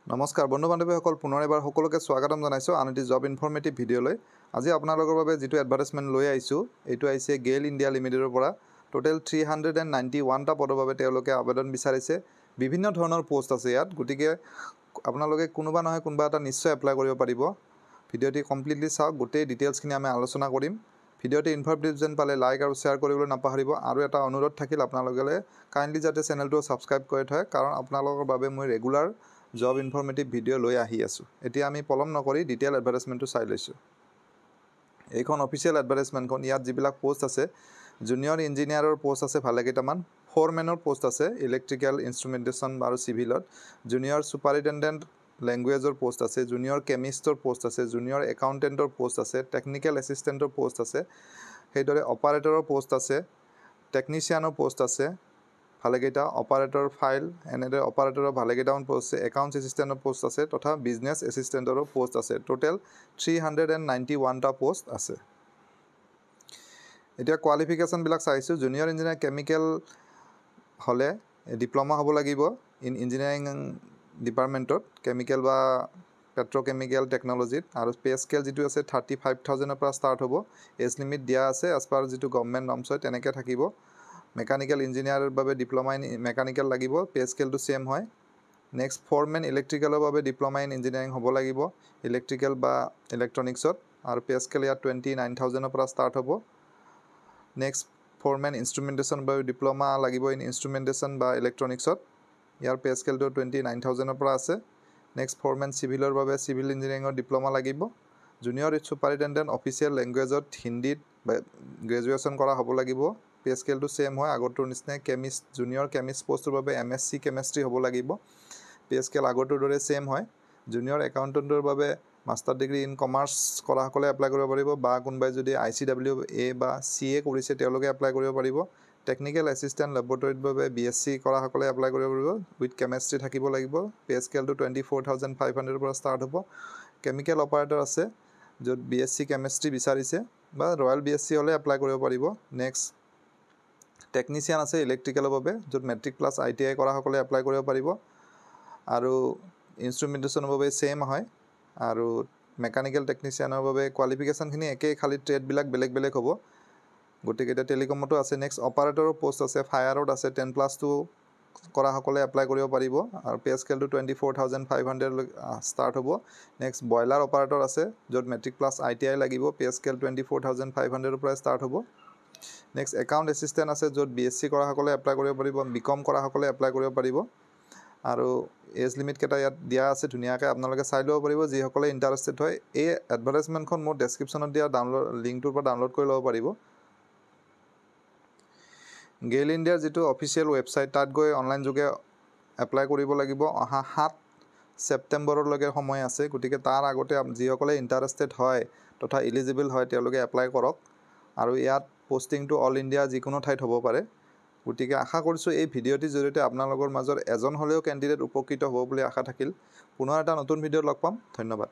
নমস্কাৰ বন্ধু বান্ধৱীসকল পুনৰ এবাৰ সকলোকে স্বাগতম জনাইছোঁ আন এটি জব ইনফৰ্মেটিভ ভিডিঅ'লৈ। আজি আপোনালোকৰ বাবে যিটো এডভাৰটাইজমেণ্ট লৈ আহিছোঁ এইটো আহিছে গেইল ইণ্ডিয়া লিমিটেডৰ পৰা। টোটেল 391টা পদৰ বাবে তেওঁলোকে আবেদন বিচাৰিছে। বিভিন্ন ধৰণৰ পোষ্ট আছে ইয়াত, গতিকে আপোনালোকে কোনোবা নহয় কোনোবা এটা নিশ্চয় এপ্লাই কৰিব পাৰিব। ভিডিঅ'টি কমপ্লিটলি চাওক, গোটেই ডিটেইলছখিনি আমি আলোচনা কৰিম। ভিডিঅ'টি ইনফৰ্মেটিভ যেন পালে লাইক আৰু শ্বেয়াৰ কৰিবলৈ নাপাহৰিব। আৰু এটা অনুৰোধ থাকিল আপোনালোকে কাইণ্ডলি যাতে চেনেলটো ছাবস্ক্ৰাইব কৰি থয়, কাৰণ আপোনালোকৰ বাবে মই ৰেগুলাৰ জব ইনফৰ্মেটিভ ভিডিঅ' লৈ আহি আছোঁ। এতিয়া আমি পলম নকৰি ডিটেইল এডভাৰটাইজমেণ্টটো চাই লৈছোঁ। এইখন অফিচিয়েল এডভাৰটাইজমেণ্টখন। ইয়াত যিবিলাক পোষ্ট আছে, জুনিয়ৰ ইঞ্জিনিয়াৰৰ পোষ্ট আছে ভালেকেইটামান, ফ'ৰমেনৰ পোষ্ট আছে ইলেক্ট্ৰিকেল ইনষ্ট্ৰুমেণ্টেশ্যন আৰু চিভিলত, জুনিয়ৰ ছুপাৰিণ্টেণ্ডেণ্ট লেংগুৱেজৰ পোষ্ট আছে, জুনিয়ৰ কেমিষ্টৰ পোষ্ট আছে, জুনিয়ৰ একাউণ্টেণ্টৰ পোষ্ট আছে, টেকনিকেল এছিষ্টেণ্টৰ পোষ্ট আছে, সেইদৰে অপাৰেটৰৰ পোষ্ট আছে, টেকনিচিয়ানৰ পোষ্ট আছে ভালেকেইটা, অপাৰেটৰ ফাইল এনেদৰে অপাৰেটৰৰ ভালেকেইটামান পোষ্ট আছে, একাউণ্টছ এছিষ্টেণ্টৰ পোষ্ট আছে তথা বিজনেছ এছিষ্টেণ্টৰো পোষ্ট আছে। টোটেল 391টা পোষ্ট আছে। এতিয়া কোৱালিফিকেশ্যনবিলাক চাইছোঁ। জুনিয়ৰ ইঞ্জিনিয়াৰ কেমিকেল হ'লে ডিপ্ল'মা হ'ব লাগিব ইন ইঞ্জিনিয়াৰিং ডিপাৰ্টমেণ্টত, কেমিকেল বা পেট্ৰ'কেমিকেল টেকন'লজিত। আৰু পে স্কেল যিটো আছে 35,000ৰ পৰা ষ্টাৰ্ট হ'ব। এজ লিমিট দিয়া আছে এজ পাৰ যিটো গভৰ্ণমেণ্ট নৰ্মছ হয় তেনেকৈ থাকিব। মেকানিকেল ইঞ্জিনিয়াৰৰ বাবে ডিপ্ল'মা ইন মেকানিকেল লাগিব, পে স্কেলটো ছেম হয়। নেক্সট ফ'ৰমেন ইলেক্ট্ৰিকেলৰ বাবে ডিপ্ল'মা ইন ইঞ্জিনিয়াৰিং হ'ব লাগিব, ইলেক্ট্ৰিকেল বা ইলেক্ট্ৰনিক্সত, আৰু পে স্কেল ইয়াত 29,000ৰ পৰা ষ্টাৰ্ট হ'ব। নেক্সট ফ'ৰমেন ইনষ্ট্ৰুমেণ্টেশ্যনৰ বাবে ডিপ্ল'মা লাগিব ইন ইনষ্ট্ৰুমেণ্টেশ্যন বা ইলেক্ট্ৰনিক্সত, ইয়াৰ পে স্কেলটো 29,000ৰ পৰা আছে। নেক্সট ফ'ৰমেন চিভিলৰ বাবে চিভিল ইঞ্জিনিয়াৰিঙৰ ডিপ্ল'মা লাগিব। জুনিয়ৰ ছুপাৰিণ্টেণ্ডেণ্ট অফিচিয়েল লেংগুৱেজত হিন্দীত গ্ৰেজুৱেশ্যন কৰা হ'ব লাগিব, পে স্কেলটো ছেম হয় আগৰটোৰ নিচিনাই। কেমিষ্ট জুনিয়ৰ কেমিষ্ট পষ্টৰ বাবে MSc কেমেষ্ট্ৰি হ'ব লাগিব, পে স্কেল আগৰটোৰ দৰে ছেম হয়। জুনিয়ৰ একাউণ্টেণ্টৰ বাবে মাষ্টাৰ ডিগ্ৰী ইন কমাৰ্চ কৰাসকলে এপ্লাই কৰিব পাৰিব, বা কোনোবাই যদি ICWA বা CA কৰিছে তেওঁলোকে এপ্লাই কৰিব পাৰিব। টেকনিকেল এছিষ্টেণ্ট লেবৰেটৰীৰ বাবে BSc কৰাসকলে এপ্লাই কৰিব পাৰিব, উইথ কেমেষ্ট্ৰি থাকিব লাগিব, পে স্কেলটো 24,500ৰ পৰা ষ্টাৰ্ট হ'ব। কেমিকেল অপাৰেটৰ আছে য'ত BSc কেমেষ্ট্ৰি বিচাৰিছে, বা ৰয়েল BSc হ'লে এপ্লাই কৰিব পাৰিব। নেক্সট টেকনিচিয়ান আছে ইলেক্ট্ৰিকেলৰ বাবে, য'ত মেট্ৰিক প্লাছ ITI কৰাসকলে এপ্লাই কৰিব পাৰিব, আৰু ইনষ্ট্ৰুমেণ্টেশ্যনৰ বাবে ছেম হয়। আৰু মেকানিকেল টেকনিচিয়ানৰ বাবে কোৱালিফিকেশ্যনখিনি একেই, খালী ট্ৰেডবিলাক বেলেগ বেলেগ হ'ব। গতিকে এতিয়া টেলিকমতো আছে। নেক্সট অপাৰেটৰৰ পষ্ট আছে, ফায়াৰত আছে, 10+2 কৰাসকলে এপ্লাই কৰিব পাৰিব, আৰু পে স্কেলটো 24,500 ষ্টাৰ্ট হ'ব। নেক্সট বইলাৰ অপাৰেটৰ আছে য'ত মেট্ৰিক প্লাছ ITI লাগিব, পে স্কেল 24,500ৰ পৰা ষ্টাৰ্ট হ'ব। নেক্সট একাউণ্ট এছিষ্টেণ্ট আছে য'ত BSc কৰাসকলে এপ্লাই কৰিব পাৰিব, BCom কৰাসকলে এপ্লাই কৰিব পাৰিব। আৰু এজ লিমিটকেইটা ইয়াত দিয়া আছে ধুনীয়াকৈ, আপোনালোকে চাই ল'ব পাৰিব যিসকলে ইণ্টাৰেষ্টেড হয়। এই এডভাৰটাইজমেণ্টখন মোৰ ডেছক্ৰিপশ্যনত দিয়া লিংকটোৰ পৰা ডাউনলোড কৰি ল'ব পাৰিব। গেইল ইণ্ডিয়াৰ যিটো অফিচিয়েল ৱেবছাইট, তাত গৈ অনলাইন যোগে এপ্লাই কৰিব লাগিব। অহা 7 ছেপ্টেম্বৰলৈকে সময় আছে, গতিকে তাৰ আগতে যিসকলে ইণ্টাৰেষ্টেড হয় তথা ইলিজিবল হয় তেওঁলোকে এপ্লাই কৰক। আৰু ইয়াত পষ্টিংটো অল ইণ্ডিয়া যিকোনো ঠাইত হ'ব পাৰে। গতিকে আশা কৰিছোঁ এই ভিডিঅ'টিৰ জৰিয়তে আপোনালোকৰ মাজত এজন হ'লেও কেণ্ডিডেট উপকৃত হ'ব বুলি আশা থাকিল। পুনৰ এটা নতুন ভিডিঅ'ত লগ পাম। ধন্যবাদ।